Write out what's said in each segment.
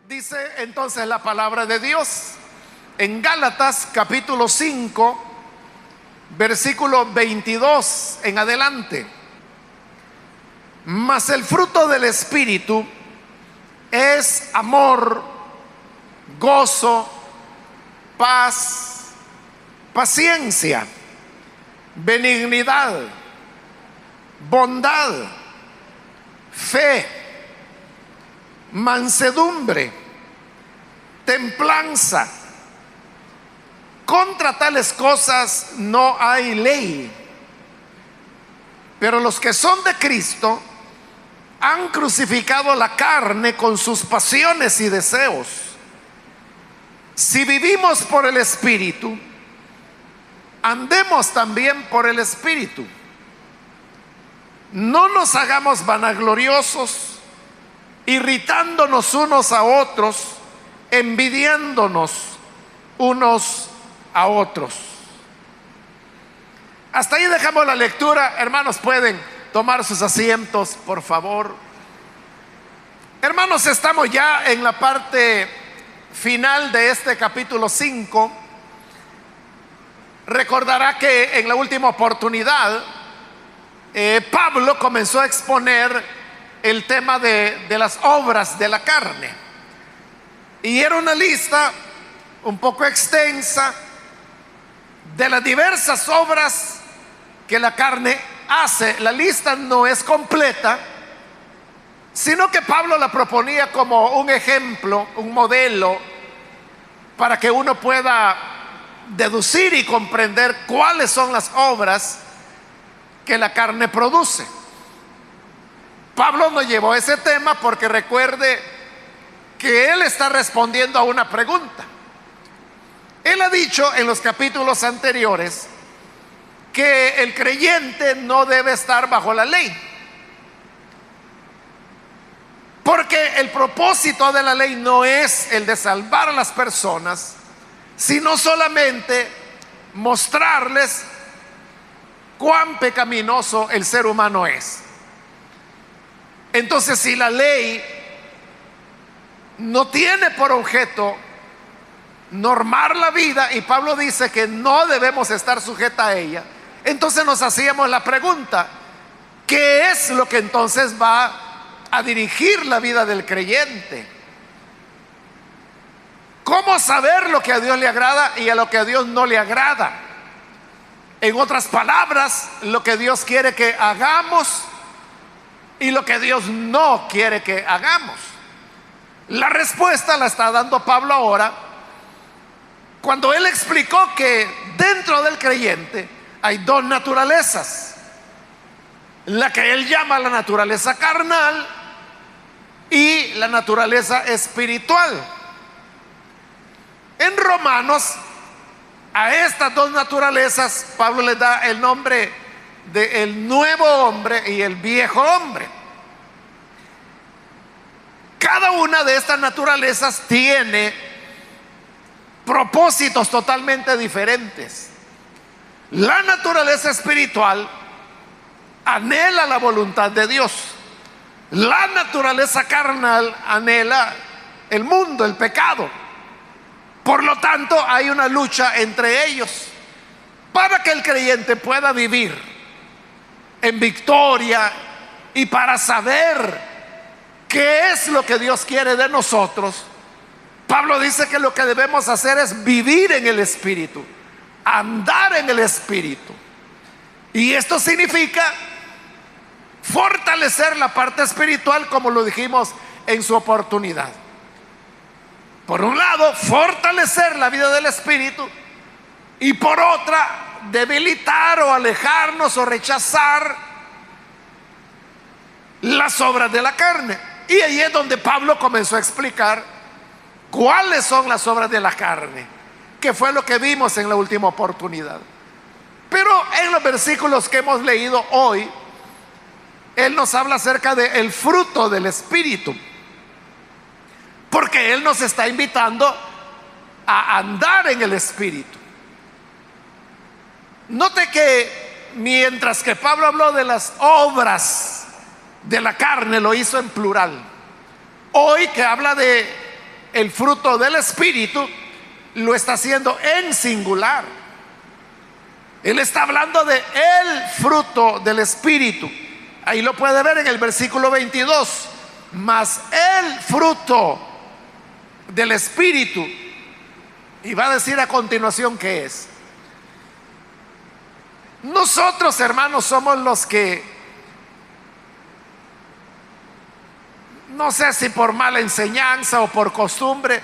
Dice entonces la palabra de Dios en Gálatas capítulo 5, versículo 22 en adelante. Mas el fruto del Espíritu es amor, gozo, paz, paciencia, benignidad, bondad, fe, mansedumbre, templanza. Contra tales cosas no hay ley. Pero los que son de Cristo han crucificado la carne con sus pasiones y deseos. Si vivimos por el Espíritu, andemos también por el Espíritu. No nos hagamos vanagloriosos, irritándonos unos a otros, envidiándonos unos a otros. Hasta ahí dejamos la lectura. Hermanos, pueden tomar sus asientos, por favor. Hermanos, estamos ya en la parte final de este capítulo 5. Recordará que en la última oportunidad Pablo comenzó a exponer el tema de las obras de la carne, y era una lista un poco extensa de las diversas obras que la carne hace. La lista no es completa, sino que Pablo la proponía como un ejemplo, un modelo, para que uno pueda deducir y comprender cuáles son las obras que la carne produce. Pablo no llevó ese tema porque recuerde que él está respondiendo a una pregunta. Él ha dicho en los capítulos anteriores que el creyente no debe estar bajo la ley, porque el propósito de la ley no es el de salvar a las personas, sino solamente mostrarles cuán pecaminoso el ser humano es. Entonces, si la ley no tiene por objeto normar la vida, y Pablo dice que no debemos estar sujeta a ella, entonces nos hacíamos la pregunta: ¿qué es lo que entonces va a dirigir la vida del creyente? ¿Cómo saber lo que a Dios le agrada y a lo que a Dios no le agrada? En otras palabras, lo que Dios quiere que hagamos y lo que Dios no quiere que hagamos. La respuesta la está dando Pablo ahora, cuando él explicó que dentro del creyente hay dos naturalezas: la que él llama la naturaleza carnal y la naturaleza espiritual. En Romanos, a estas dos naturalezas Pablo les da el nombre de el nuevo hombre y el viejo hombre. Cada una de estas naturalezas tiene propósitos totalmente diferentes. La naturaleza espiritual anhela la voluntad de Dios. La naturaleza carnal anhela el mundo, el pecado. Por lo tanto, hay una lucha entre ellos para que el creyente pueda vivir en victoria y para saber qué es lo que Dios quiere de nosotros. Pablo dice que lo que debemos hacer es vivir en el Espíritu, andar en el Espíritu. Y esto significa fortalecer la parte espiritual, como lo dijimos en su oportunidad. Por un lado, fortalecer la vida del Espíritu, y por otra, debilitar o alejarnos o rechazar las obras de la carne. Y ahí es donde Pablo comenzó a explicar cuáles son las obras de la carne, que fue lo que vimos en la última oportunidad. Pero en los versículos que hemos leído hoy, él nos habla acerca del fruto del Espíritu, porque él nos está invitando a andar en el Espíritu. Note que mientras que Pablo habló de las obras de la carne, lo hizo en plural. Hoy, que habla de el fruto del Espíritu, lo está haciendo en singular. Él está hablando de el fruto del Espíritu. Ahí lo puede ver en el versículo 22. Mas el fruto del Espíritu, y va a decir a continuación qué es. Nosotros, hermanos, somos los que, no sé si por mala enseñanza o por costumbre,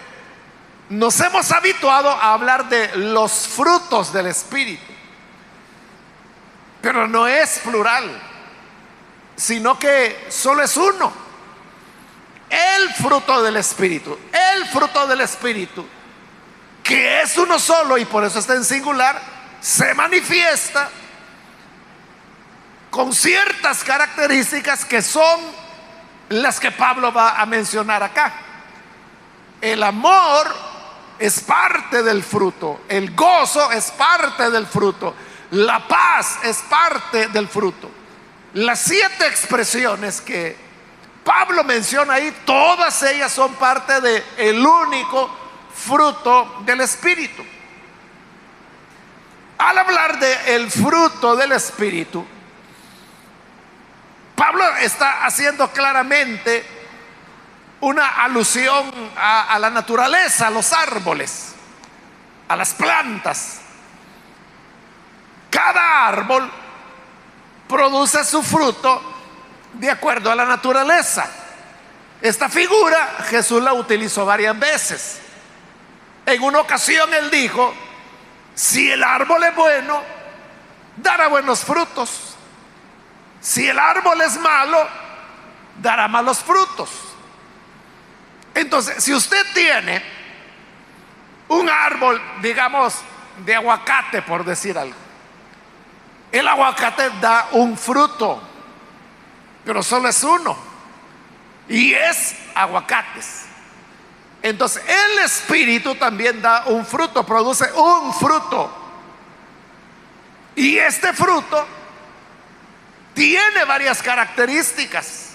nos hemos habituado a hablar de los frutos del Espíritu. Pero no es plural, sino que solo es uno. El fruto del Espíritu. El fruto del Espíritu, que es uno solo y por eso está en singular, se manifiesta con ciertas características que son las que Pablo va a mencionar acá. El amor es parte del fruto, el gozo es parte del fruto, la paz es parte del fruto. Las 7 expresiones que Pablo menciona ahí, todas ellas son parte del único fruto del Espíritu. Al hablar del fruto del Espíritu, Pablo está haciendo claramente una alusión a la naturaleza, a los árboles, a las plantas. Cada árbol produce su fruto de acuerdo a la naturaleza. Esta figura Jesús la utilizó varias veces. En una ocasión él dijo: si el árbol es bueno, dará buenos frutos. Si el árbol es malo, dará malos frutos. Entonces, si usted tiene un árbol, digamos, de aguacate, por decir algo, el aguacate da un fruto, pero solo es uno, y es aguacates. Entonces, el Espíritu también da un fruto, produce un fruto. Y este fruto tiene varias características,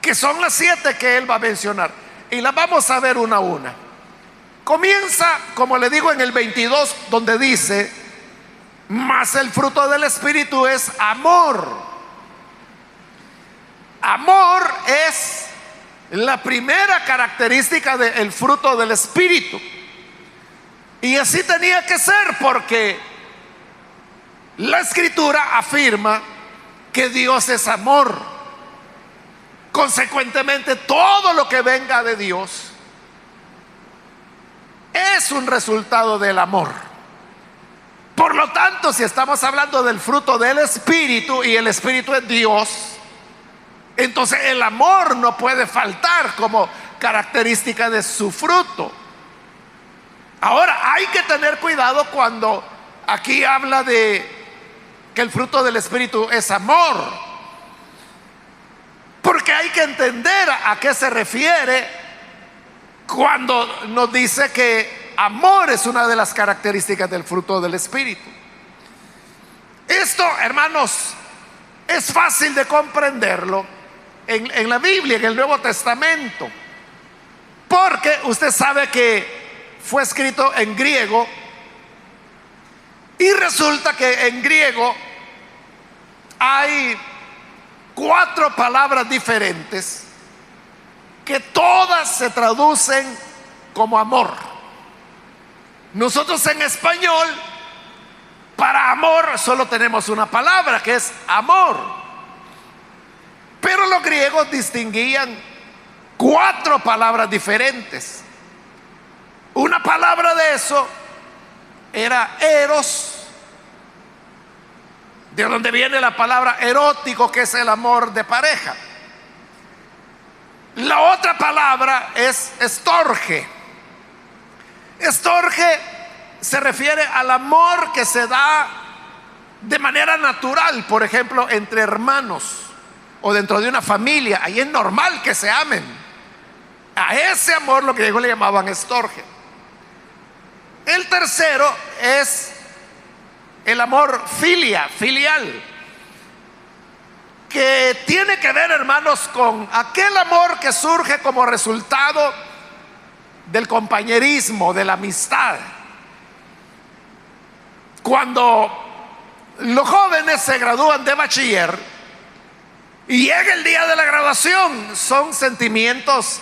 que son las 7 que él va a mencionar. Y las vamos a ver una a una. Comienza, como le digo, en el 22, donde dice: mas el fruto del Espíritu es amor. Amor es la primera característica del fruto del Espíritu. Y así tenía que ser, porque la Escritura afirma que Dios es amor. Consecuentemente, todo lo que venga de Dios es un resultado del amor. Por lo tanto, si estamos hablando del fruto del Espíritu y el Espíritu es Dios, entonces el amor no puede faltar como característica de su fruto. Ahora, hay que tener cuidado cuando aquí habla de que el fruto del Espíritu es amor, porque hay que entender a qué se refiere cuando nos dice que amor es una de las características del fruto del Espíritu. Esto, hermanos, es fácil de comprenderlo en la Biblia, en el Nuevo Testamento, porque usted sabe que fue escrito en griego, y resulta que en griego hay 4 palabras diferentes que todas se traducen como amor. Nosotros en español, para amor solo tenemos una palabra, que es amor. Pero los griegos distinguían 4 palabras diferentes. Una palabra de eso era eros, de donde viene la palabra erótico, que es el amor de pareja. La otra palabra es estorge. Estorge se refiere al amor que se da de manera natural, por ejemplo, entre hermanos o dentro de una familia. Ahí es normal que se amen. A ese amor lo que ellos le llamaban estorge. El tercero es el amor filial, que tiene que ver, hermanos, con aquel amor que surge como resultado del compañerismo, de la amistad. Cuando los jóvenes se gradúan de bachiller y llega el día de la graduación, son sentimientos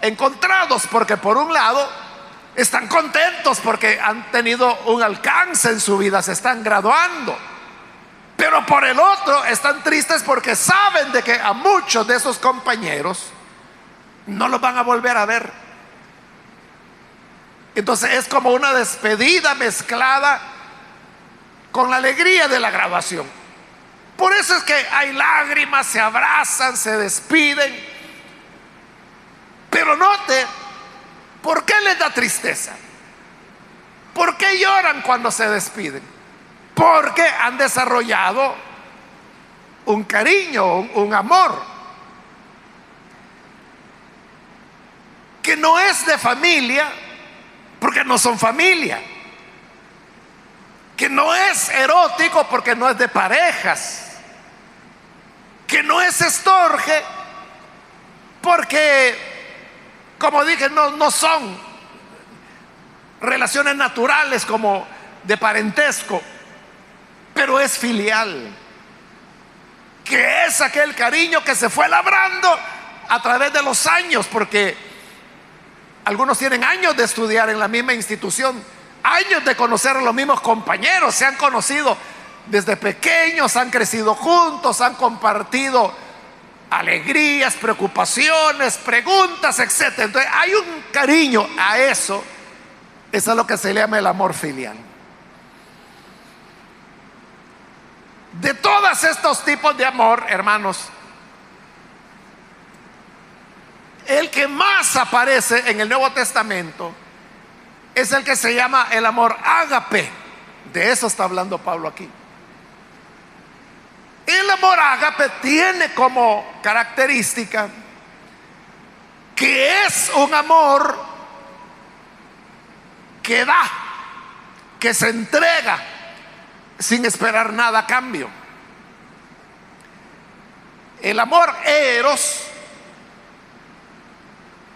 encontrados, porque por un lado están contentos porque han tenido un alcance en su vida, se están graduando, pero por el otro están tristes porque saben de que a muchos de esos compañeros no los van a volver a ver. Entonces es como una despedida mezclada con la alegría de la graduación. Por eso es que hay lágrimas, se abrazan, se despiden. Pero note, ¿por qué les da tristeza? ¿Por qué lloran cuando se despiden? Porque han desarrollado un cariño, un amor, que no es de familia, porque no son familia, que no es erótico porque no es de parejas, que no es estorge porque, como dije, no son relaciones naturales como de parentesco, pero es filial, que es aquel cariño que se fue labrando a través de los años, porque algunos tienen años de estudiar en la misma institución, años de conocer a los mismos compañeros, se han conocido desde pequeños, han crecido juntos, han compartido alegrías, preocupaciones, preguntas, etc. Entonces hay un cariño a eso. Eso es lo que se llama el amor filial. De todos estos tipos de amor, hermanos, el que más aparece en el Nuevo Testamento es el que se llama el amor ágape. De eso está hablando Pablo aquí. El amor ágape tiene como característica que es un amor que da, que se entrega sin esperar nada a cambio. El amor eros,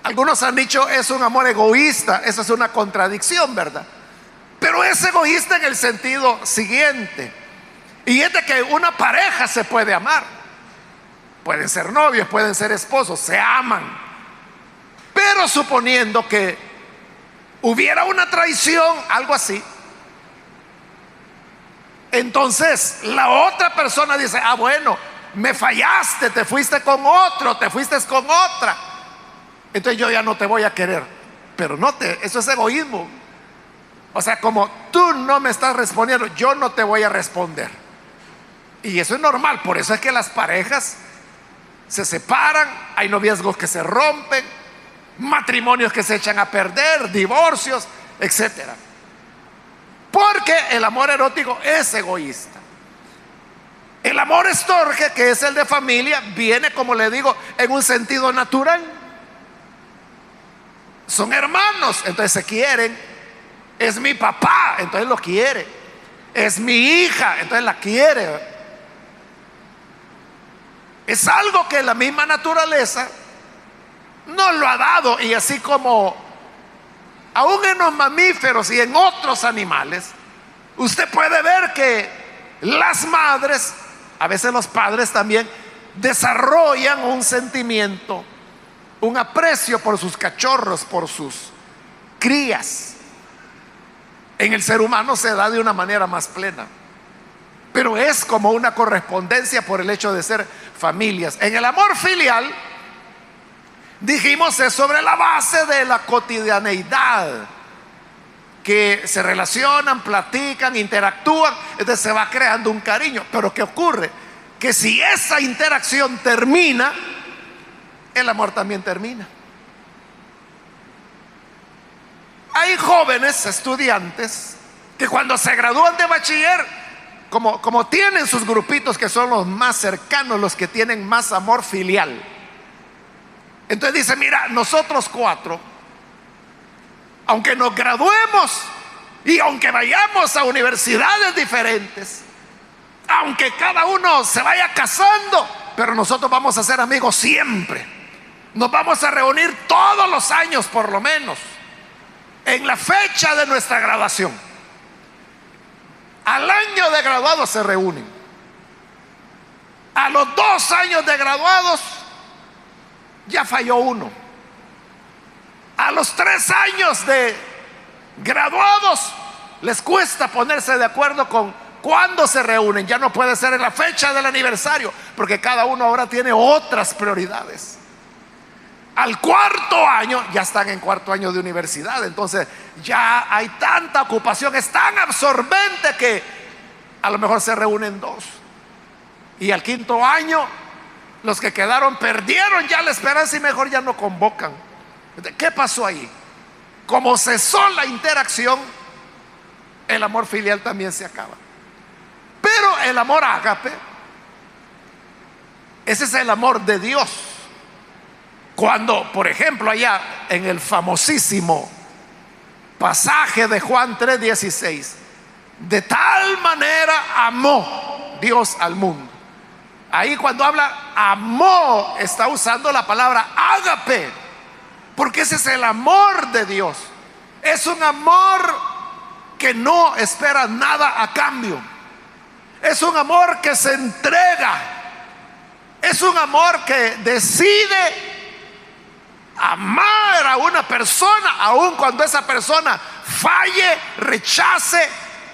algunos han dicho, es un amor egoísta. Esa es una contradicción, ¿verdad? Pero es egoísta en el sentido siguiente, y es de que una pareja se puede amar. Pueden ser novios, pueden ser esposos, se aman. Pero suponiendo que hubiera una traición, algo así, entonces la otra persona dice, ah, bueno, me fallaste, te fuiste con otro, te fuiste con otra, entonces yo ya no te voy a querer. Pero eso es egoísmo. O sea, como tú no me estás respondiendo, yo no te voy a responder. Y eso es normal. Por eso es que las parejas se separan, hay noviazgos que se rompen, matrimonios que se echan a perder, divorcios, etc. Porque el amor erótico es egoísta. El amor estorge, que es el de familia, viene, como le digo, en un sentido natural. Son hermanos, entonces se quieren. Es mi papá, entonces lo quiere. Es mi hija, entonces la quiere. Es algo que la misma naturaleza nos lo ha dado. Y así como aún en los mamíferos y en otros animales, usted puede ver que las madres, a veces los padres también, desarrollan un sentimiento, un aprecio por sus cachorros, por sus crías. En el ser humano se da de una manera más plena, pero es como una correspondencia por el hecho de ser familias. En el amor filial, dijimos, es sobre la base de la cotidianeidad, que se relacionan, platican, interactúan, entonces se va creando un cariño. Pero ¿qué ocurre? Que si esa interacción termina, el amor también termina. Hay jóvenes estudiantes que cuando se gradúan de bachiller, como tienen sus grupitos que son los más cercanos, los que tienen más amor filial, entonces dice, mira, nosotros cuatro, aunque nos graduemos y aunque vayamos a universidades diferentes, aunque cada uno se vaya casando, pero nosotros vamos a ser amigos siempre. Nos vamos a reunir todos los años por lo menos. en la fecha de nuestra graduación. Al año de graduados se reúnen. A los 2 años de graduados ya falló uno. A los 3 años de graduados les cuesta ponerse de acuerdo con cuándo se reúnen. Ya no puede ser en la fecha del aniversario, porque cada uno ahora tiene otras prioridades. Al 4.º año ya están en 4.º año de universidad. Entonces ya hay tanta ocupación, es tan absorbente que a lo mejor se reúnen 2. Y al 5.º año los que quedaron perdieron ya la esperanza y mejor ya no convocan. ¿Qué pasó ahí? Como cesó la interacción, el amor filial también se acaba. Pero el amor ágape, ese es el amor de Dios. Cuando, por ejemplo, allá en el famosísimo pasaje de Juan 3:16, de tal manera amó Dios al mundo. Ahí cuando habla amó, está usando la palabra ágape, porque ese es el amor de Dios. Es un amor que no espera nada a cambio. Es un amor que se entrega. Es un amor que decide amar a una persona, aun cuando esa persona falle, rechace,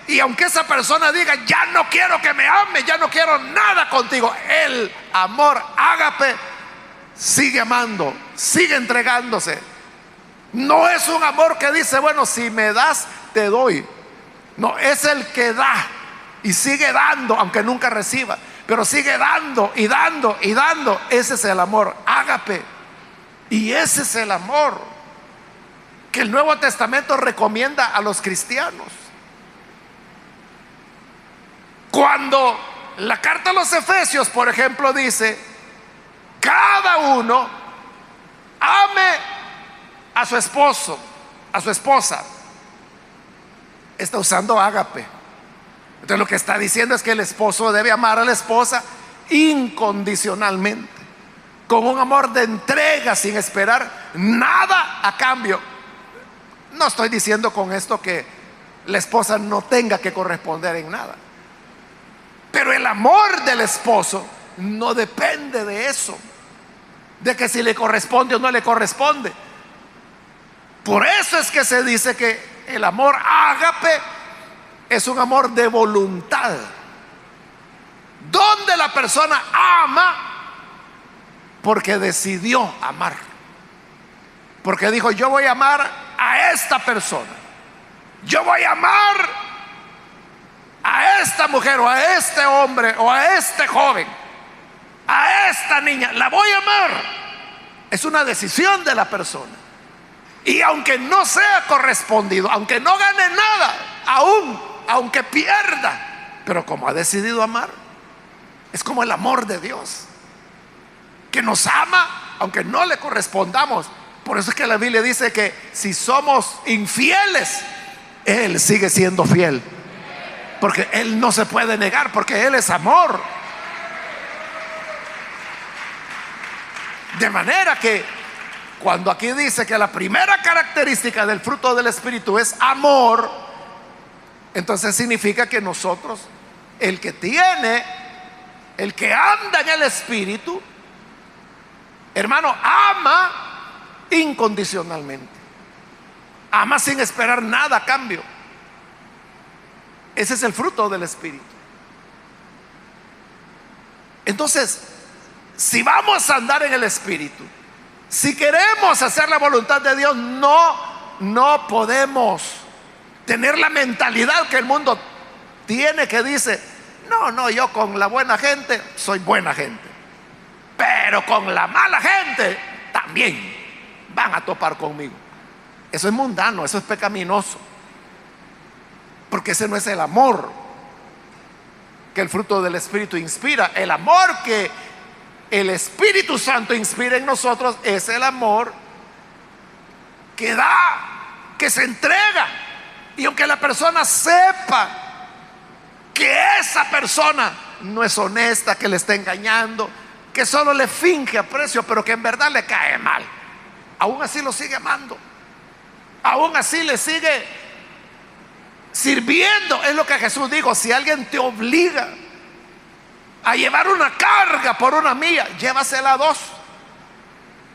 y aunque esa persona diga ya no quiero que me ame, ya no quiero nada contigo, el amor ágape sigue amando, sigue entregándose. No es un amor que dice, bueno, si me das, te doy. No, es el que da y sigue dando, aunque nunca reciba, pero sigue dando y dando y dando. Ese es el amor ágape. Y ese es el amor que el Nuevo Testamento recomienda a los cristianos. Cuando la carta a los Efesios, por ejemplo, dice: cada uno ame a su esposo, a su esposa, está usando ágape. Entonces lo que está diciendo es que el esposo debe amar a la esposa incondicionalmente, con un amor de entrega, sin esperar nada a cambio. No estoy diciendo con esto que la esposa no tenga que corresponder en nada, pero el amor del esposo no depende de eso, de que si le corresponde o no le corresponde. Por eso es que se dice que el amor ágape es un amor de voluntad, donde la persona ama porque decidió amar, porque dijo: yo voy a amar a esta persona, yo voy a amar a esta mujer o a este hombre o a este joven, a esta niña, la voy a amar. Es una decisión de la persona. Y aunque no sea correspondido, aunque no gane nada, aunque pierda, pero como ha decidido amar, es como el amor de Dios, que nos ama aunque no le correspondamos. Por eso es que la Biblia dice que si somos infieles, Él sigue siendo fiel, porque Él no se puede negar, porque Él es amor. De manera que cuando aquí dice que la primera característica del fruto del Espíritu es amor, entonces significa que nosotros, el que anda en el Espíritu, hermano, ama incondicionalmente, ama sin esperar nada a cambio. Ese es el fruto del Espíritu. Entonces, si vamos a andar en el Espíritu, si queremos hacer la voluntad de Dios, no podemos tener la mentalidad que el mundo tiene, que dice: no, yo con la buena gente soy buena gente, pero con la mala gente también van a topar conmigo. Eso es mundano, eso es pecaminoso, porque ese no es el amor que el fruto del Espíritu inspira. El amor que el Espíritu Santo inspira en nosotros es el amor que da, que se entrega. Y aunque la persona sepa que esa persona no es honesta, que le está engañando, que solo le finge aprecio, pero que en verdad le cae mal, aún así lo sigue amando. aún así le sigue sirviendo. Es lo que Jesús dijo: si alguien te obliga a llevar una carga por una milla, llévasela dos.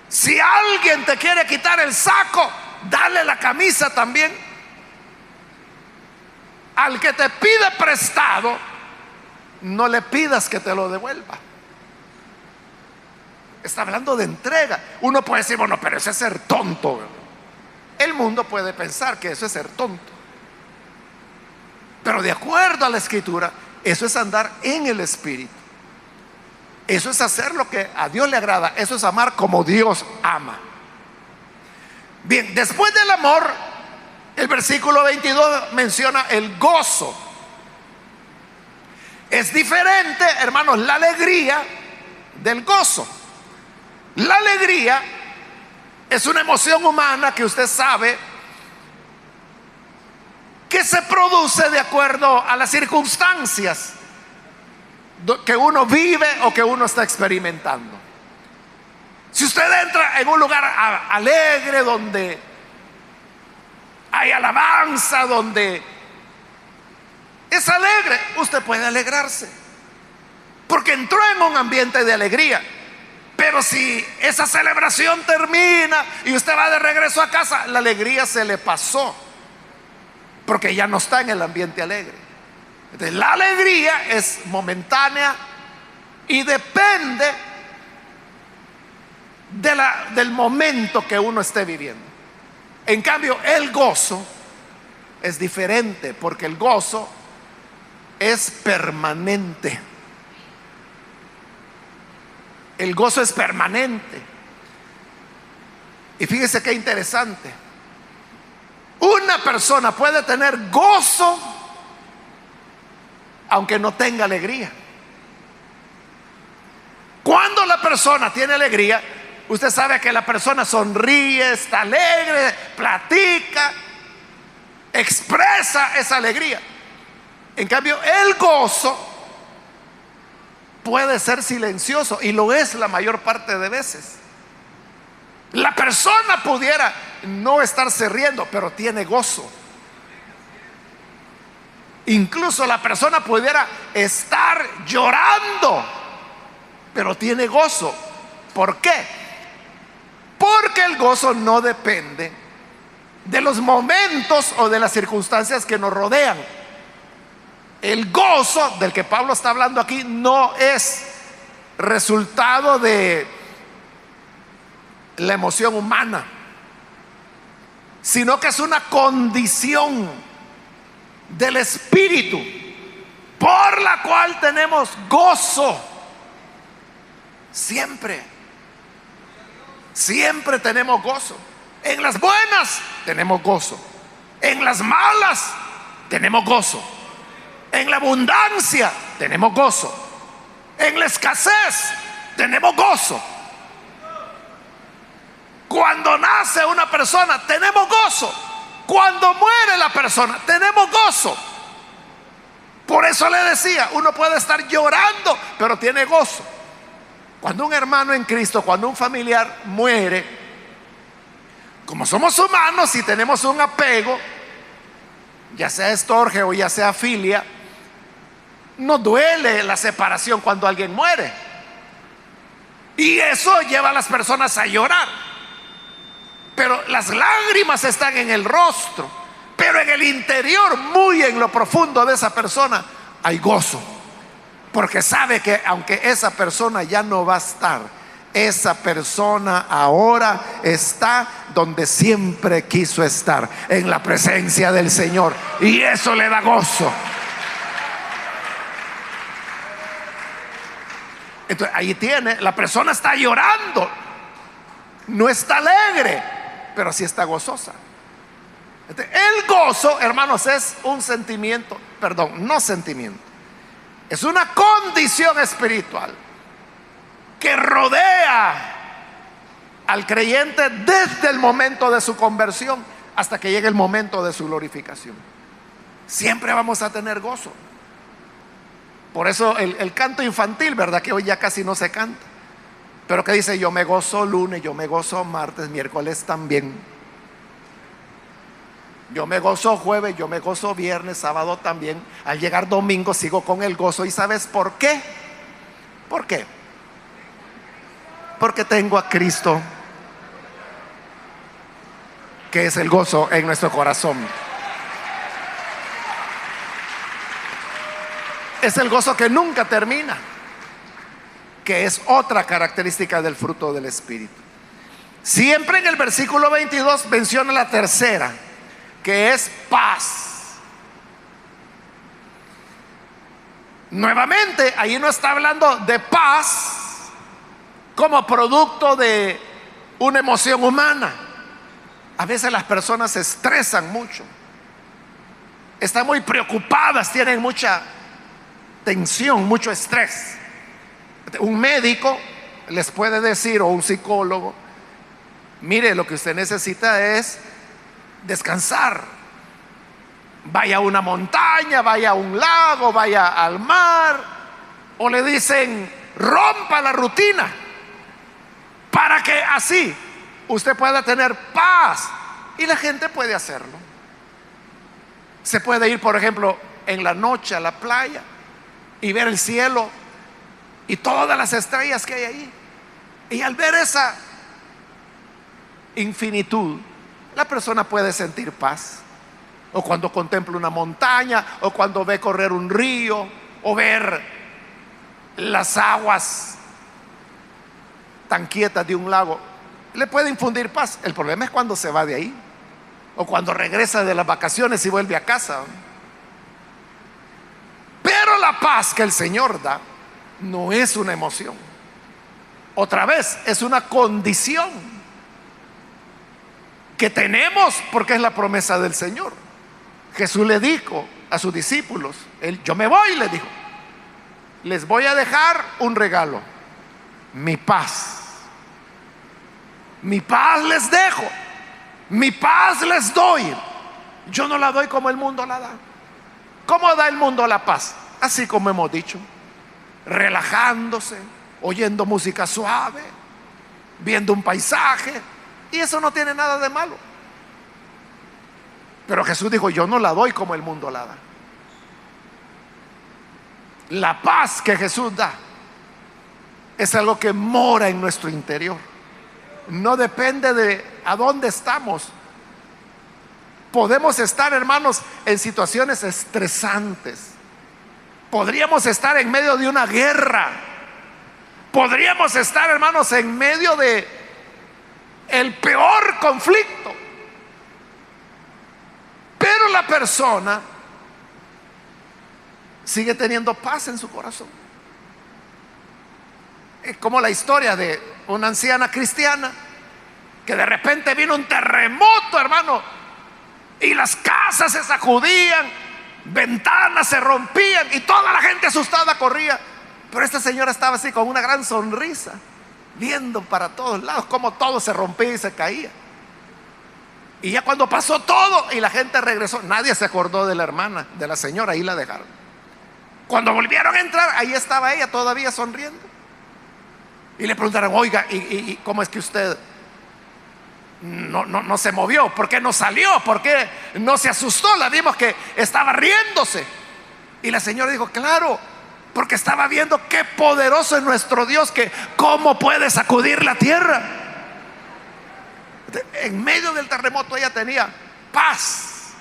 Si alguien te quiere quitar el saco, dale la camisa también. Al que te pide prestado, no le pidas que te lo devuelva. Está hablando de entrega. Uno puede decir: bueno, pero eso es ser tonto. El mundo puede pensar que eso es ser tonto, pero de acuerdo a la Escritura, eso es andar en el Espíritu. Eso es hacer lo que a Dios le agrada. Eso es amar como Dios ama. Bien, después del amor, el versículo 22 menciona el gozo. Es diferente, hermanos, la alegría del gozo. La alegría es una emoción humana que usted sabe que se produce de acuerdo a las circunstancias que uno vive o que uno está experimentando. Si usted entra en un lugar alegre, donde hay alabanza, donde es alegre, usted puede alegrarse, porque entró en un ambiente de alegría. Pero si esa celebración termina y usted va de regreso a casa, la alegría se le pasó, porque ya no está en el ambiente alegre. Entonces, la alegría es momentánea y depende del momento que uno esté viviendo. En cambio, el gozo es diferente, porque el gozo es permanente. El gozo es permanente. Y fíjese qué interesante. Una persona puede tener gozo aunque no tenga alegría. Cuando la persona tiene alegría, usted sabe que la persona sonríe, está alegre, platica, expresa esa alegría. En cambio, el gozo puede ser silencioso, y lo es la mayor parte de veces. La persona pudiera no estarse riendo, pero tiene gozo. Incluso la persona pudiera estar llorando, pero tiene gozo. ¿Por qué? Porque el gozo no depende de los momentos o de las circunstancias que nos rodean. El gozo del que Pablo está hablando aquí no es resultado de la emoción humana, sino que es una condición del espíritu por la cual tenemos gozo. Siempre tenemos gozo. En las buenas tenemos gozo, en las malas tenemos gozo, en la abundancia tenemos gozo, en la escasez tenemos gozo. Cuando nace una persona tenemos gozo, cuando muere la persona tenemos gozo. Por eso le decía, uno puede estar llorando, pero tiene gozo. Cuando un hermano en Cristo, cuando un familiar muere, como somos humanos y tenemos un apego, ya sea estorge o ya sea filia, nos duele la separación cuando alguien muere, y eso lleva a las personas a llorar. Pero las lágrimas están en el rostro, pero en el interior, muy en lo profundo de esa persona, hay gozo, porque sabe que aunque esa persona ya no va a estar, esa persona ahora está donde siempre quiso estar, en la presencia del Señor, y eso le da gozo. Entonces ahí tiene, la persona está llorando, no está alegre, pero sí está gozosa. Entonces, el gozo, hermanos, es un sentimiento, no sentimiento, es una condición espiritual que rodea al creyente desde el momento de su conversión hasta que llegue el momento de su glorificación. Siempre vamos a tener gozo. Por eso el canto infantil, ¿verdad? Que hoy ya casi no se canta, pero que dice: yo me gozo lunes, yo me gozo martes, miércoles también. Yo me gozo jueves, yo me gozo viernes, sábado también. Al llegar domingo sigo con el gozo. ¿Y sabes por qué? ¿Por qué? Porque tengo a Cristo, que es el gozo en nuestro corazón. Es el gozo que nunca termina, que es otra característica del fruto del Espíritu. Siempre en el versículo 22 menciona la tercera, que es paz. Nuevamente, ahí no está hablando de paz como producto de una emoción humana. A veces las personas se estresan mucho, están muy preocupadas, tienen mucha tensión, mucho estrés. Un médico les puede decir, o un psicólogo: mire, lo que usted necesita es descansar. Vaya a una montaña, vaya a un lago, vaya al mar. O le dicen: rompa la rutina para que así usted pueda tener paz. Y la gente puede hacerlo. Se puede ir, por ejemplo, en la noche a la playa y ver el cielo y todas las estrellas que hay ahí. Y al ver esa infinitud, la persona puede sentir paz. O cuando contempla una montaña, o cuando ve correr un río, o ver las aguas tan quietas de un lago, le puede infundir paz. El problema es cuando se va de ahí, o cuando regresa de las vacaciones y vuelve a casa. Pero la paz que el Señor da no es una emoción. Otra vez, es una condición que tenemos porque es la promesa del Señor. Jesús le dijo a sus discípulos: yo me voy, le dijo, les voy a dejar un regalo, mi paz. Mi paz les dejo, mi paz les doy. Yo no la doy como el mundo la da. ¿Cómo da el mundo la paz? Así como hemos dicho, relajándose, oyendo música suave, viendo un paisaje. Y eso no tiene nada de malo. Pero Jesús dijo: yo no la doy como el mundo la da. La paz que Jesús da es algo que mora en nuestro interior. No depende de a dónde estamos. Podemos estar, hermanos, en situaciones estresantes. Podríamos estar en medio de una guerra. Podríamos estar, hermanos, en medio de el peor conflicto. Pero la persona sigue teniendo paz en su corazón. Es como la historia de una anciana cristiana que de repente vino un terremoto, hermano, y las casas se sacudían, ventanas se rompían y toda la gente asustada corría. Pero esta señora estaba así con una gran sonrisa, viendo para todos lados cómo todo se rompía y se caía. Y ya cuando pasó todo y la gente regresó, nadie se acordó de la hermana, de la señora, ahí la dejaron. Cuando volvieron a entrar, ahí estaba ella todavía sonriendo. Y le preguntaron: oiga, ¿y cómo es que usted no se movió? ¿Por qué no salió? ¿Por qué no se asustó? La vimos que estaba riéndose. Y la señora dijo: claro, porque estaba viendo qué poderoso es nuestro Dios, que cómo puede sacudir la tierra. En medio del terremoto ella tenía paz.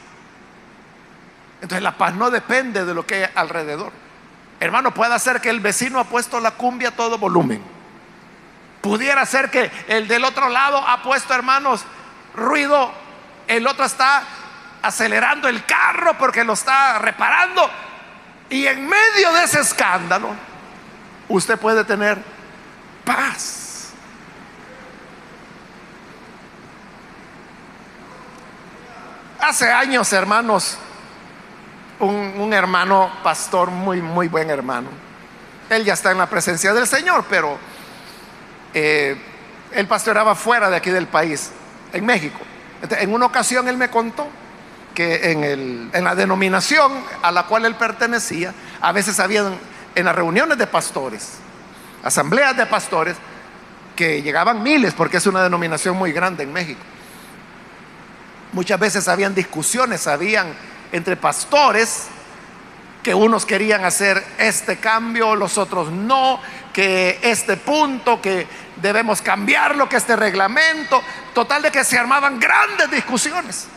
Entonces la paz no depende de lo que hay alrededor. Hermano, puede ser que el vecino ha puesto la cumbia a todo volumen. Pudiera ser que el del otro lado ha puesto, hermanos, ruido. El otro está acelerando el carro porque lo está reparando. Y en medio de ese escándalo, usted puede tener paz. Hace años, hermanos, un hermano pastor, muy buen hermano, él ya está en la presencia del Señor, pero él pastoreaba fuera de aquí del país, en México. En una ocasión él me contó que en la denominación a la cual él pertenecía, a veces habían en las reuniones de pastores, asambleas de pastores, que llegaban miles, porque es una denominación muy grande en México. Muchas veces habían discusiones, habían entre pastores, que unos querían hacer este cambio, los otros no, que este punto, que debemos cambiarlo, que este reglamento, total de que se armaban grandes discusiones.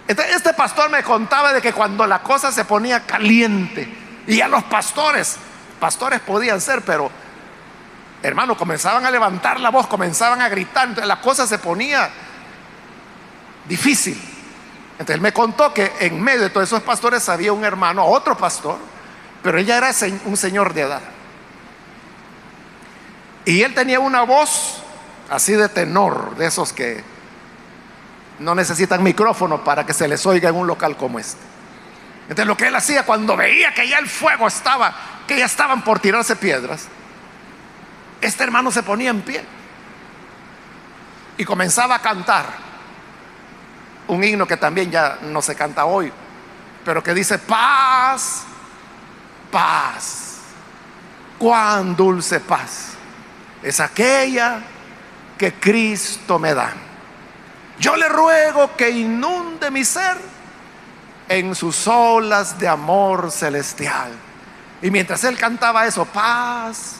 Este pastor me contaba de que cuando la cosa se ponía caliente, y ya los pastores podían ser, pero hermano, comenzaban a levantar la voz, comenzaban a gritar, entonces la cosa se ponía difícil. Entonces él me contó que en medio de todos esos pastores había un hermano, otro pastor, pero ella era un señor de edad. Y él tenía una voz así de tenor, de esos que no necesitan micrófono para que se les oiga en un local como este. Entonces lo que él hacía cuando veía que ya el fuego estaba, que ya estaban por tirarse piedras, este hermano se ponía en pie y comenzaba a cantar un himno que también ya no se canta hoy, pero que dice: paz, paz, cuán dulce paz es aquella que Cristo me da. Yo le ruego que inunde mi ser en sus olas de amor celestial. Y mientras él cantaba eso: paz,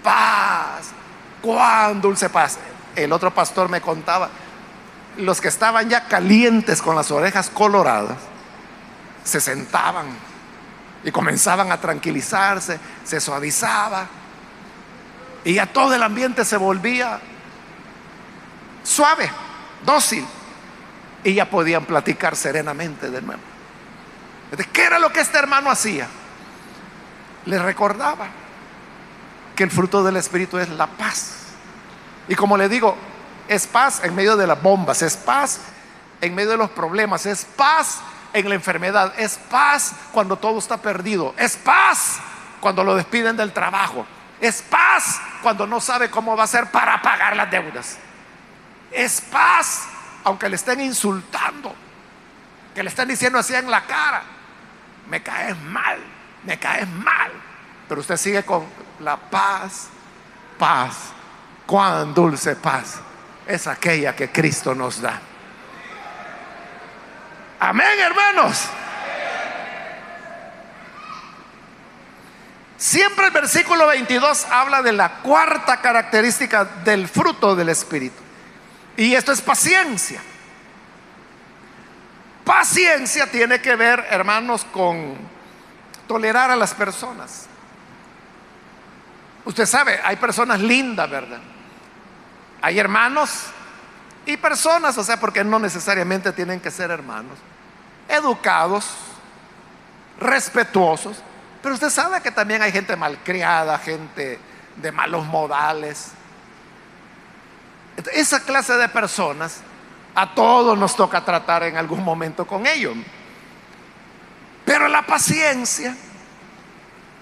paz, cuán dulce paz, el otro pastor me contaba, los que estaban ya calientes con las orejas coloradas se sentaban y comenzaban a tranquilizarse, se suavizaba y ya todo el ambiente se volvía suave, dócil, y ya podían platicar serenamente de nuevo. ¿Qué era lo que este hermano hacía? Les recordaba que el fruto del Espíritu es la paz. Y como le digo, es paz en medio de las bombas, es paz en medio de los problemas, es paz en la enfermedad, es paz cuando todo está perdido, es paz cuando lo despiden del trabajo, es paz cuando no sabe cómo va a ser para pagar las deudas, es paz aunque le estén insultando, que le estén diciendo así en la cara: me caes mal, me caes mal, pero usted sigue con la paz. Paz, cuán dulce paz es aquella que Cristo nos da. Amén, hermanos. Siempre el versículo 22 habla de la cuarta característica del fruto del Espíritu, y esto es paciencia. Paciencia tiene que ver, hermanos, con tolerar a las personas. Usted sabe, hay personas lindas, ¿verdad? Hay hermanos y personas, o sea, porque no necesariamente tienen que ser hermanos, educados, respetuosos, pero usted sabe que también hay gente malcriada, gente de malos modales. Esa clase de personas a todos nos toca tratar en algún momento con ellos. Pero la paciencia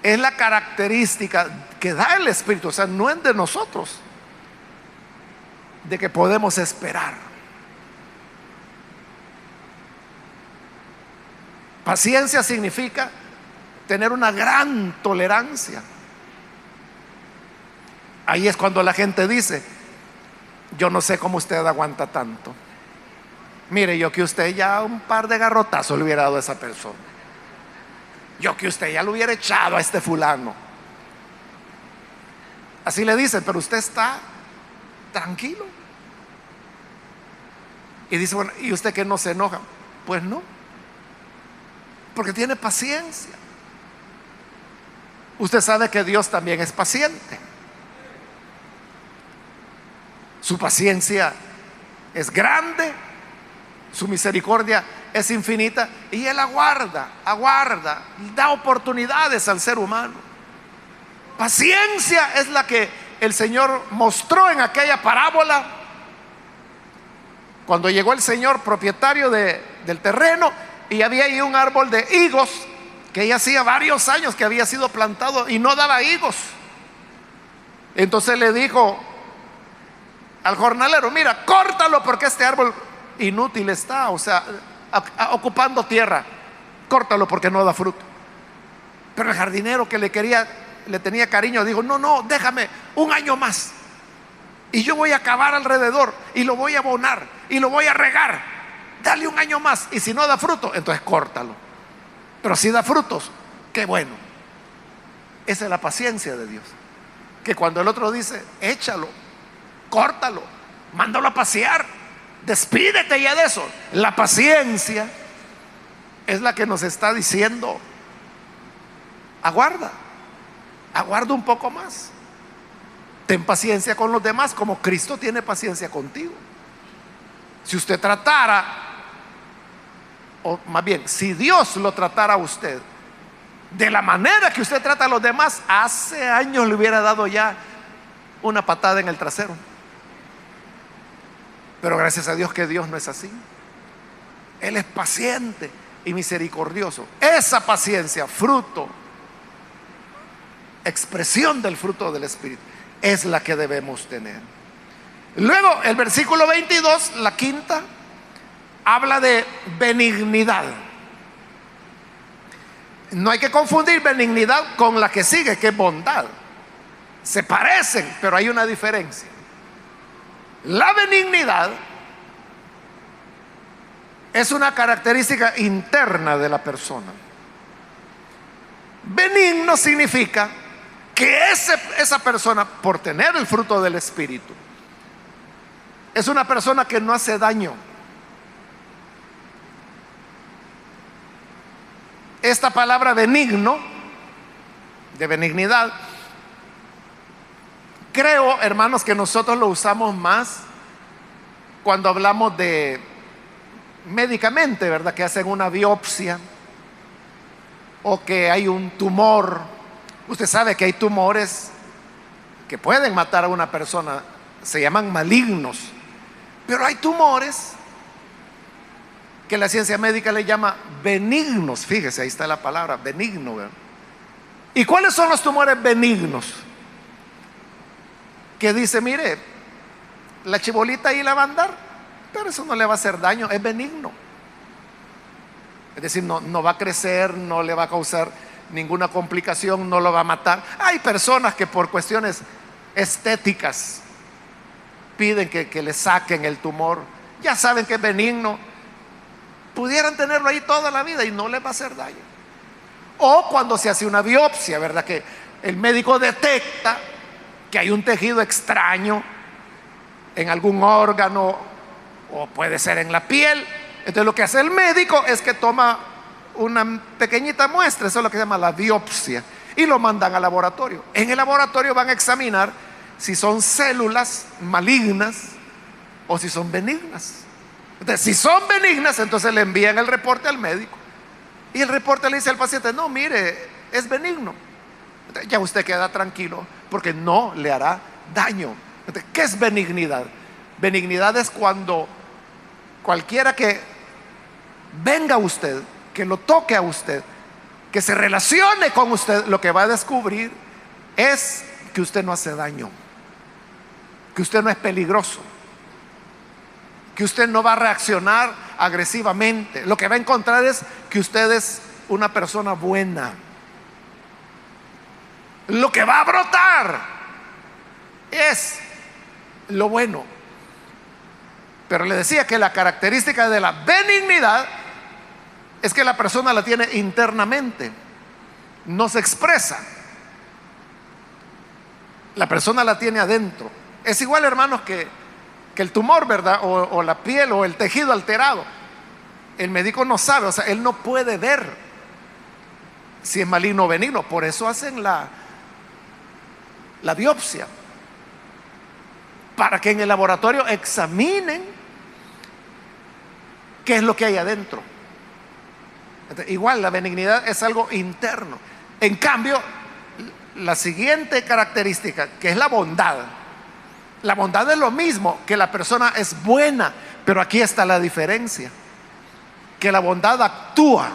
es la característica que da el Espíritu, o sea, no es de nosotros, de que podemos esperar. Paciencia significa tener una gran tolerancia. Ahí es cuando la gente dice: yo no sé cómo usted aguanta tanto. Mire, yo que usted ya un par de garrotazos le hubiera dado a esa persona. Yo que usted ya lo hubiera echado a este fulano. Así le dicen, pero usted está tranquilo. Y dice: bueno, ¿y usted que no se enoja? Pues no, porque tiene paciencia. Usted sabe que Dios también es paciente. Su paciencia es grande, su misericordia es infinita, y Él aguarda, da oportunidades al ser humano. Paciencia es la que el Señor mostró en aquella parábola cuando llegó el señor propietario del terreno, y había ahí un árbol de higos que ya hacía varios años que había sido plantado y no daba higos. Entonces le dijo al jornalero: mira, córtalo porque este árbol inútil está, o sea, ocupando tierra, córtalo porque no da fruto. Pero el jardinero, que le tenía cariño, dijo: no, déjame un año más y yo voy a cavar alrededor y lo voy a abonar y lo voy a regar dale un año más. Y si no da fruto, entonces córtalo. Pero si da frutos, qué bueno. Esa es la paciencia de Dios. Que cuando el otro dice, échalo, córtalo, mándalo a pasear, despídete ya de eso. La paciencia es la que nos está diciendo, aguarda un poco más. Ten paciencia con los demás como Cristo tiene paciencia contigo. Si usted tratara, o más bien, si Dios lo tratara a usted de la manera que usted trata a los demás, hace años le hubiera dado ya una patada en el trasero. Pero gracias a Dios que Dios no es así. Él es paciente y misericordioso. Esa paciencia, fruto, expresión del fruto del Espíritu, es la que debemos tener. Luego el versículo 22, la quinta, habla de benignidad. No hay que confundir benignidad con la que sigue, que es bondad. Se parecen, pero hay una diferencia. La benignidad es una característica interna de la persona. Benigno significa que esa persona, por tener el fruto del Espíritu, es una persona que no hace daño. Esta palabra benigno, de benignidad, creo, hermanos, que nosotros lo usamos más cuando hablamos de médicamente, ¿verdad? Que hacen una biopsia o que hay un tumor. Usted sabe que hay tumores que pueden matar a una persona, se llaman malignos, pero hay tumores que la ciencia médica le llama benignos. Fíjese, ahí está la palabra benigno, ¿verdad? ¿Y cuáles son los tumores benignos? Que dice, mire, la chibolita ahí la va a andar, pero eso no le va a hacer daño, es benigno. Es decir, no va a crecer, no le va a causar ninguna complicación, no lo va a matar. Hay personas que por cuestiones estéticas piden que le saquen el tumor, ya saben que es benigno, pudieran tenerlo ahí toda la vida y no les va a hacer daño. O cuando se hace una biopsia, ¿verdad? Que el médico detecta que hay un tejido extraño en algún órgano o puede ser en la piel. Entonces lo que hace el médico es que toma una pequeñita muestra, eso es lo que se llama la biopsia, y lo mandan al laboratorio. En el laboratorio van a examinar si son células malignas o si son benignas. Entonces, si son benignas, entonces le envían el reporte al médico y el reporte le dice al paciente, no, mire, es benigno. Entonces, ya usted queda tranquilo porque no le hará daño. Entonces, ¿qué es benignidad? Benignidad es cuando cualquiera que venga a usted, que lo toque a usted, que se relacione con usted, lo que va a descubrir es que usted no hace daño, que usted no es peligroso, que usted no va a reaccionar agresivamente. Lo que va a encontrar es que usted es una persona buena. Lo que va a brotar es lo bueno. Pero le decía que la característica de la benignidad es que la persona la tiene internamente, no se expresa. La persona la tiene adentro. Es igual, hermanos, que el tumor, ¿verdad? O la piel o el tejido alterado. El médico no sabe, o sea, él no puede ver si es maligno o benigno. Por eso hacen la biopsia, para que en el laboratorio examinen qué es lo que hay adentro. Entonces, igual la benignidad es algo interno. En cambio, la siguiente característica, que es la bondad es lo mismo, que la persona es buena, pero aquí está la diferencia, que la bondad actúa,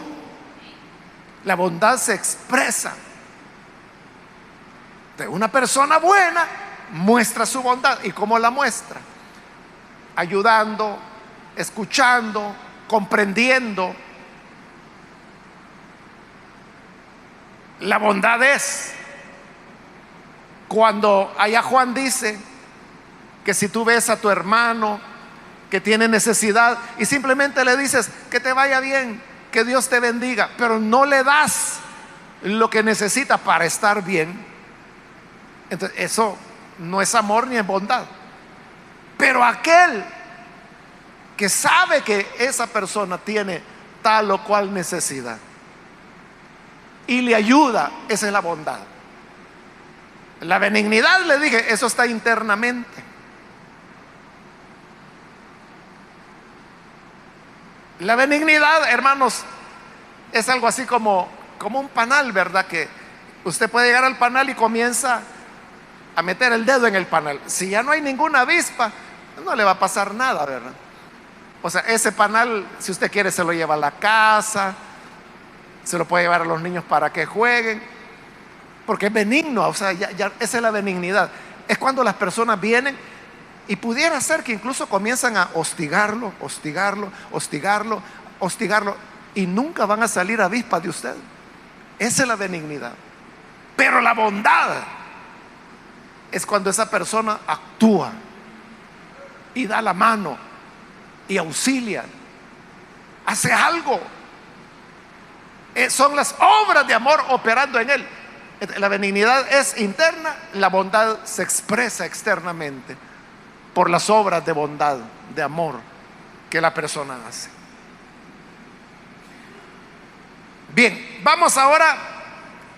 la bondad se expresa. Entonces, una persona buena muestra su bondad. ¿Y cómo la muestra? Ayudando, escuchando, comprendiendo. La bondad es cuando allá Juan dice que si tú ves a tu hermano que tiene necesidad y simplemente le dices que te vaya bien, que Dios te bendiga, pero no le das lo que necesita para estar bien, entonces eso no es amor ni es bondad. Pero aquel que sabe que esa persona tiene tal o cual necesidad y le ayuda, esa es la bondad. La benignidad, le dije, eso está internamente. La benignidad, hermanos, es algo así como un panal, ¿verdad? Que usted puede llegar al panal y comienza a meter el dedo en el panal. Si ya no hay ninguna avispa, no le va a pasar nada, ¿verdad? O sea, ese panal, si usted quiere, se lo lleva a la casa, se lo puede llevar a los niños para que jueguen, porque es benigno. O sea, esa es la benignidad. Es cuando las personas vienen y pudiera ser que incluso comienzan a hostigarlo, y nunca van a salir avispas de usted. Esa es la benignidad. Pero la bondad es cuando esa persona actúa y da la mano y auxilia, hace algo. Son las obras de amor operando en él. La benignidad es interna, la bondad se expresa externamente por las obras de bondad, de amor que la persona hace. Bien, vamos ahora,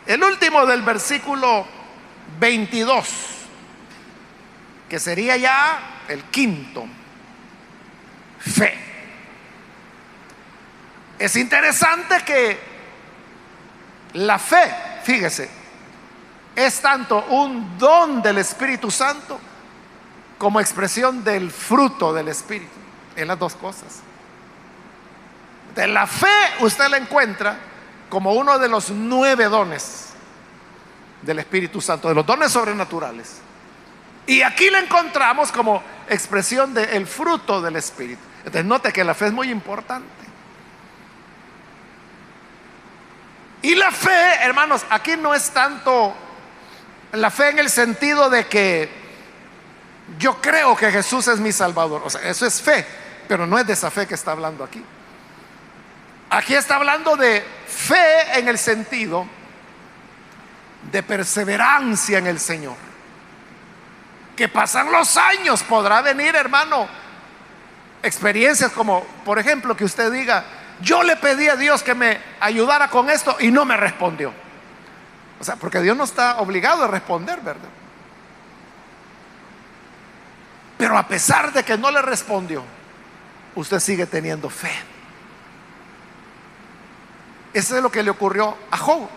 el último del versículo 22, que sería ya el quinto: fe. Es interesante que la fe, fíjese, es tanto un don del Espíritu Santo como expresión del fruto del Espíritu. En las dos cosas. De la fe usted la encuentra como uno de los 9 dones del Espíritu Santo, de los dones sobrenaturales. Y aquí la encontramos como expresión del fruto del Espíritu. Entonces note que la fe es muy importante. Y la fe, hermanos, aquí no es tanto la fe en el sentido de que yo creo que Jesús es mi Salvador. O sea, eso es fe, pero no es de esa fe que está hablando aquí. Aquí está hablando de fe en el sentido de perseverancia en el Señor. Que pasan los años, podrá venir, hermano, experiencias como, por ejemplo, que usted diga: yo le pedí a Dios que me ayudara con esto y no me respondió. O sea, porque Dios no está obligado a responder, ¿verdad? Pero a pesar de que no le respondió, usted sigue teniendo fe. Eso es lo que le ocurrió a Job.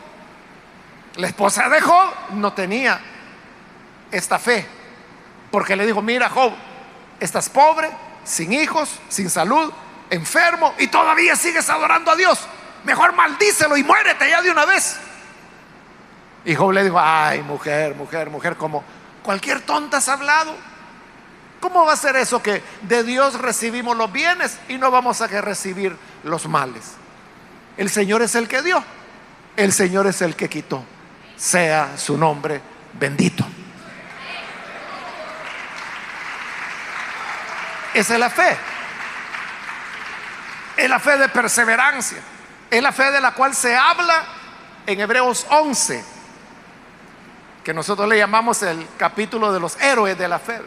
La esposa de Job no tenía esta fe, porque le dijo: mira, Job, estás pobre, sin hijos, sin salud, enfermo, y todavía sigues adorando a Dios. Mejor maldícelo y muérete ya de una vez. Y Job le dijo: ay, mujer, como cualquier tonta has hablado. ¿Cómo va a ser eso que de Dios recibimos los bienes y no vamos a recibir los males? El Señor es el que dio, el Señor es el que quitó. Sea su nombre bendito. Esa es la fe. Es la fe de perseverancia. Es la fe de la cual se habla en Hebreos 11, que nosotros le llamamos el capítulo de los héroes de la fe.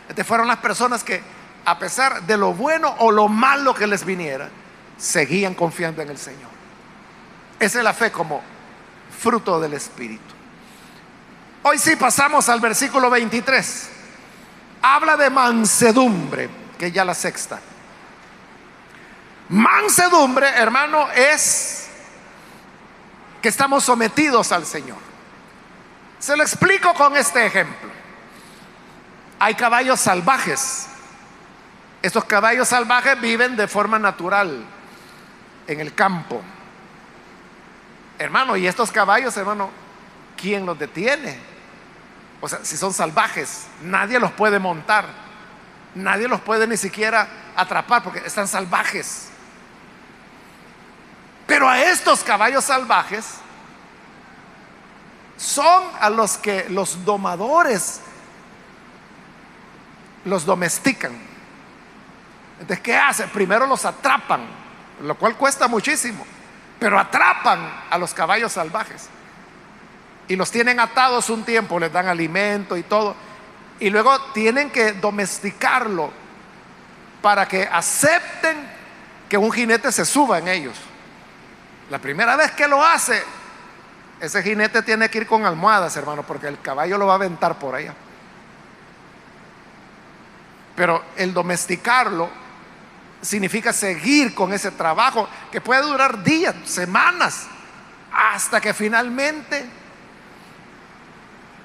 Estas fueron las personas que, a pesar de lo bueno o lo malo que les viniera, seguían confiando en el Señor. Esa es la fe como fruto del Espíritu. Hoy sí pasamos al versículo 23. Habla de mansedumbre, que es ya la sexta. Mansedumbre, hermano, es que estamos sometidos al Señor. Se lo explico con este ejemplo. Hay caballos salvajes. Estos caballos salvajes viven de forma natural en el campo, hermano, y estos caballos, hermano, ¿quién los detiene? O sea, si son salvajes, nadie los puede montar, nadie los puede ni siquiera atrapar porque están salvajes. Pero a estos caballos salvajes son a los que los domadores los domestican. Entonces, ¿qué hace? Primero los atrapan, lo cual cuesta muchísimo, pero atrapan a los caballos salvajes y los tienen atados un tiempo, les dan alimento y todo, y luego tienen que domesticarlo para que acepten que un jinete se suba en ellos. La primera vez que lo hace, ese jinete tiene que ir con almohadas, hermano, porque el caballo lo va a aventar por allá. Pero el domesticarlo significa seguir con ese trabajo que puede durar días, semanas, hasta que finalmente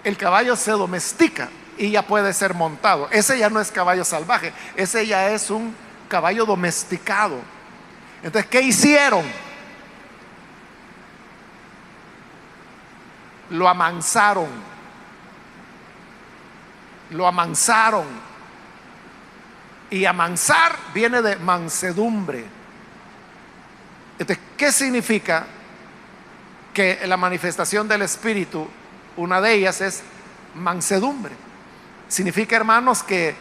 el caballo se domestica y ya puede ser montado. Ese ya no es caballo salvaje, ese ya es un caballo domesticado. Entonces, ¿qué hicieron? Lo amansaron. Lo amansaron. Y amansar viene de mansedumbre. Entonces, ¿qué significa? Que la manifestación del Espíritu, una de ellas es mansedumbre. Significa, hermanos, que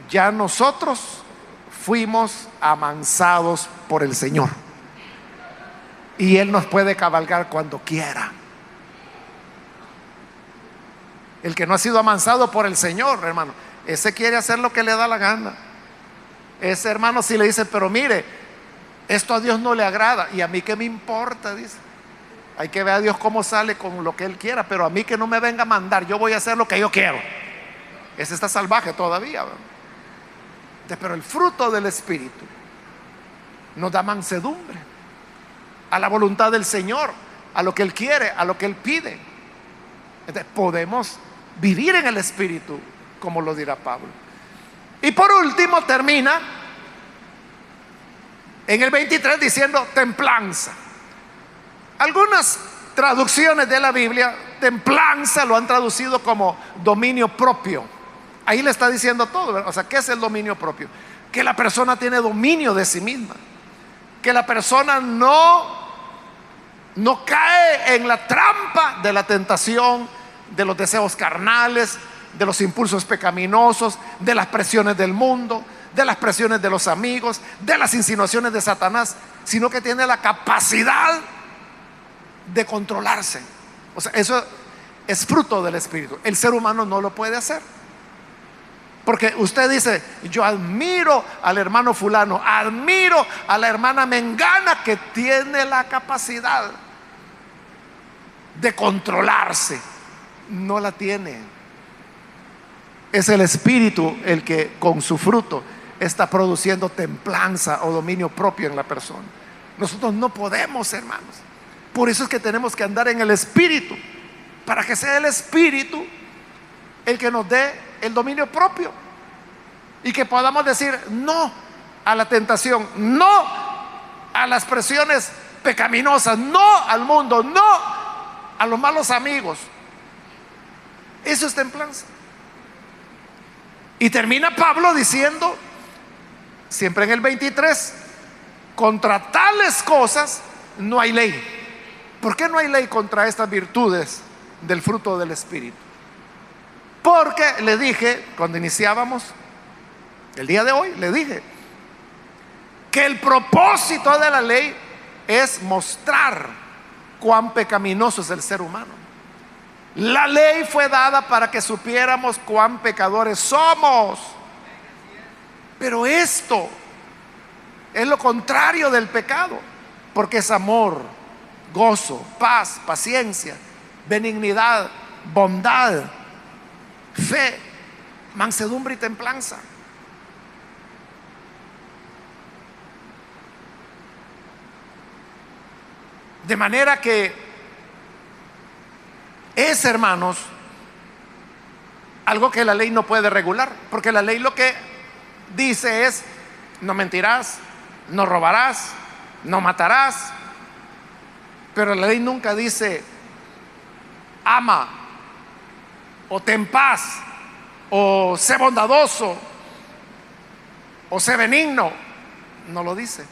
ya nosotros fuimos amansados por el Señor y Él nos puede cabalgar cuando quiera. El que no ha sido amansado por el Señor, hermano, ese quiere hacer lo que le da la gana. Ese, hermano, si le dice, pero mire, esto a Dios no le agrada, y a mí qué me importa, dice. Hay que ver a Dios cómo sale con lo que Él quiera, pero a mí que no me venga a mandar, yo voy a hacer lo que yo quiero. Ese está salvaje todavía, ¿verdad? Pero el fruto del Espíritu nos da mansedumbre a la voluntad del Señor, a lo que Él quiere, a lo que Él pide. Entonces, podemos vivir en el Espíritu, como lo dirá Pablo. Y por último termina en el 23 diciendo templanza. Algunas traducciones de la Biblia, templanza lo han traducido como dominio propio. Ahí le está diciendo todo, ¿verdad? O sea, ¿qué es el dominio propio? Que la persona tiene dominio de sí misma, que la persona no cae en la trampa de la tentación, de los deseos carnales, de los impulsos pecaminosos, de las presiones del mundo, de las presiones de los amigos, de las insinuaciones de Satanás, sino que tiene la capacidad de controlarse. O sea, eso es fruto del Espíritu. El ser humano no lo puede hacer. Porque usted dice, yo admiro al hermano fulano, admiro a la hermana mengana que tiene la capacidad de controlarse. No la tiene. Es el Espíritu el que con su fruto está produciendo templanza o dominio propio en la persona. Nosotros no podemos, hermanos. Por eso es que tenemos que andar en el Espíritu, para que sea el Espíritu el que nos dé el dominio propio y que podamos decir no a la tentación, no a las presiones pecaminosas, no al mundo, no a los malos amigos. Eso es templanza. Y termina Pablo diciendo, siempre en el 23, contra tales cosas no hay ley. ¿Por qué no hay ley contra estas virtudes del fruto del Espíritu? Porque le dije, cuando iniciábamos el día de hoy, le dije que el propósito de la ley es mostrar cuán pecaminoso es el ser humano. La ley fue dada para que supiéramos cuán pecadores somos. Pero esto es lo contrario del pecado, porque es amor, gozo, paz, paciencia, benignidad, bondad, fe, mansedumbre y templanza. De manera que es, hermanos, algo que la ley no puede regular, porque la ley lo que dice es: no mentirás, no robarás, no matarás. Pero la ley nunca dice ama, o ten paz, o sé bondadoso, o sé benigno. No lo dice.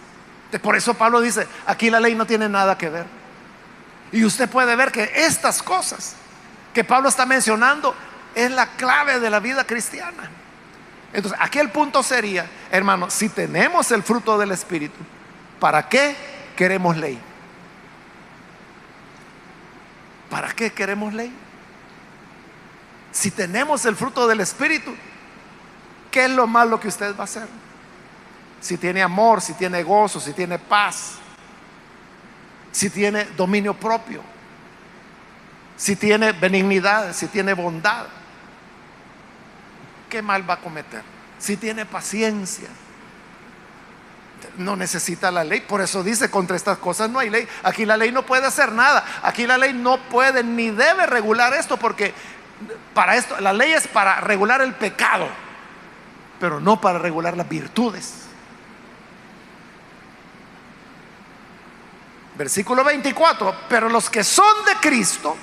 Por eso Pablo dice, aquí la ley no tiene nada que ver. Y usted puede ver que estas cosas que Pablo está mencionando es la clave de la vida cristiana. Entonces, aquí el punto sería, hermano, si tenemos el fruto del Espíritu, ¿para qué queremos ley? ¿Para qué queremos ley? Si tenemos el fruto del Espíritu, ¿qué es lo malo que usted va a hacer? Si tiene amor, si tiene gozo, si tiene paz, si tiene dominio propio, si tiene benignidad, si tiene bondad, ¿qué mal va a cometer? Si tiene paciencia, no necesita la ley. Por eso dice, contra estas cosas no hay ley. Aquí la ley no puede hacer nada. Aquí la ley no puede ni debe regular esto, porque para esto la ley es para regular el pecado, pero no para regular las virtudes. Versículo 24: pero los que son de Cristo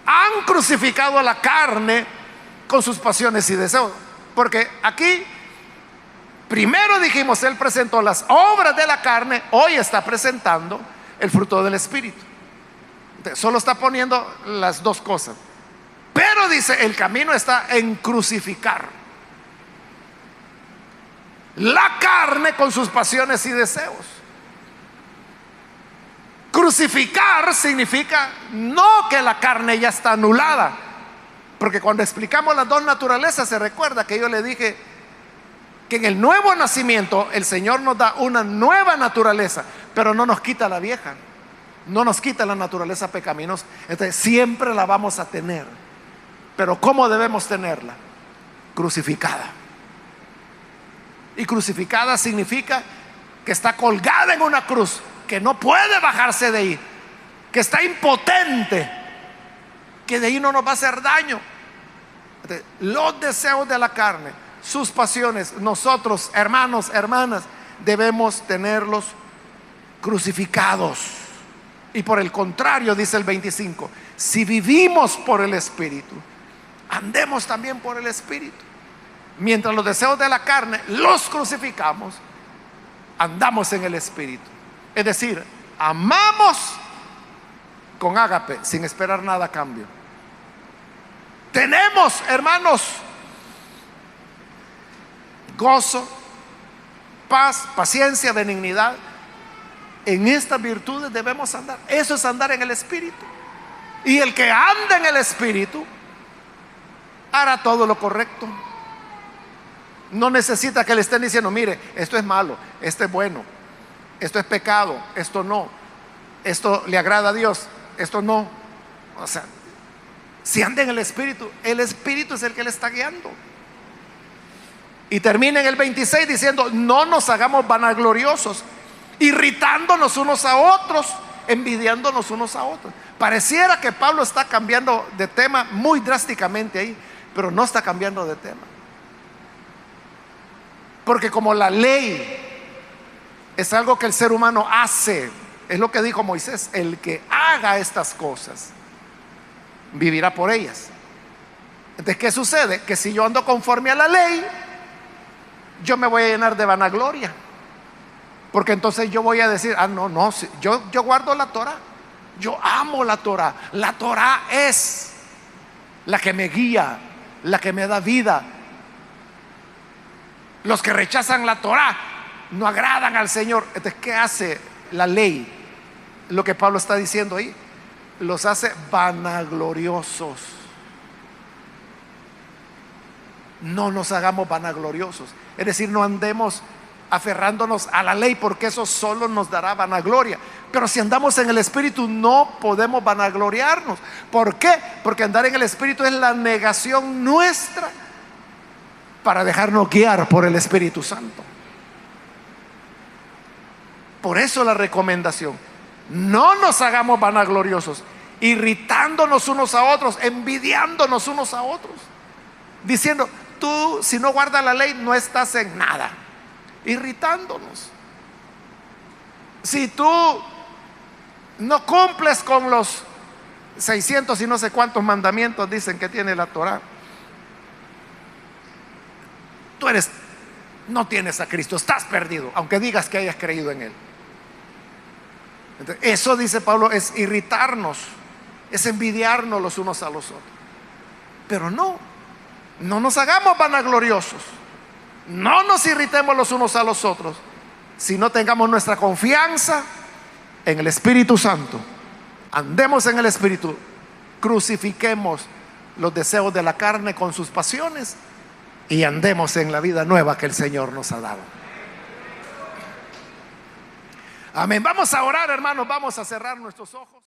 han crucificado a la carne con sus pasiones y deseos. Porque aquí primero dijimos, Él presentó las obras de la carne, hoy está presentando el fruto del Espíritu. Entonces, solo está poniendo las dos cosas. Pero dice, el camino está en crucificar la carne con sus pasiones y deseos. Crucificar significa no que la carne ya está anulada, porque cuando explicamos las dos naturalezas, se recuerda que yo le dije que en el nuevo nacimiento el Señor nos da una nueva naturaleza, pero no nos quita la vieja, no nos quita la naturaleza pecaminosa. Entonces siempre la vamos a tener, pero ¿cómo debemos tenerla? Crucificada. Y crucificada significa que está colgada en una cruz, que no puede bajarse de ahí, que está impotente, que de ahí no nos va a hacer daño. Entonces, los deseos de la carne, sus pasiones, nosotros, hermanos, hermanas, debemos tenerlos crucificados. Y por el contrario, dice el 25, si vivimos por el Espíritu, andemos también por el Espíritu. Mientras los deseos de la carne los crucificamos, andamos en el Espíritu. Es decir, amamos con ágape, sin esperar nada a cambio. Tenemos, hermanos, gozo, paz, paciencia, benignidad. En estas virtudes debemos andar. Eso es andar en el Espíritu. Y el que anda en el Espíritu hará todo lo correcto. No necesita que le estén diciendo, mire, esto es malo, esto es bueno, esto es pecado, esto no, esto le agrada a Dios, esto no. O sea, si anda en el Espíritu es el que le está guiando. Y termina en el 26 diciendo, no nos hagamos vanagloriosos, irritándonos unos a otros, envidiándonos unos a otros. Pareciera que Pablo está cambiando de tema muy drásticamente ahí, pero no está cambiando de tema. Porque como la ley es algo que el ser humano hace, es lo que dijo Moisés, el que haga estas cosas vivirá por ellas. Entonces, ¿qué sucede? Que si yo ando conforme a la ley, yo me voy a llenar de vanagloria, porque entonces yo voy a decir, no, yo guardo la Torah, yo amo la Torah. La Torah es la que me guía, la que me da vida. Los que rechazan la Torah no agradan al Señor. Entonces, ¿qué hace la ley? Lo que Pablo está diciendo ahí, los hace vanagloriosos. No nos hagamos vanagloriosos, es decir, no andemos aferrándonos a la ley, porque eso solo nos dará vanagloria. Pero si andamos en el Espíritu, no podemos vanagloriarnos. ¿Por qué? Porque andar en el Espíritu es la negación nuestra para dejarnos guiar por el Espíritu Santo. Por eso la recomendación, no nos hagamos vanagloriosos, irritándonos unos a otros, envidiándonos unos a otros, diciendo, tú si no guardas la ley no estás en nada, irritándonos. Si tú no cumples con los 600 y no sé cuántos mandamientos dicen que tiene la Torah, tú no tienes a Cristo, estás perdido, aunque digas que hayas creído en Él. Entonces, eso, dice Pablo, es irritarnos, es envidiarnos los unos a los otros. Pero no nos hagamos vanagloriosos. No nos irritemos los unos a los otros, sino tengamos nuestra confianza en el Espíritu Santo. Andemos en el Espíritu, crucifiquemos los deseos de la carne con sus pasiones y andemos en la vida nueva que el Señor nos ha dado. Amén. Vamos a orar, hermanos, vamos a cerrar nuestros ojos.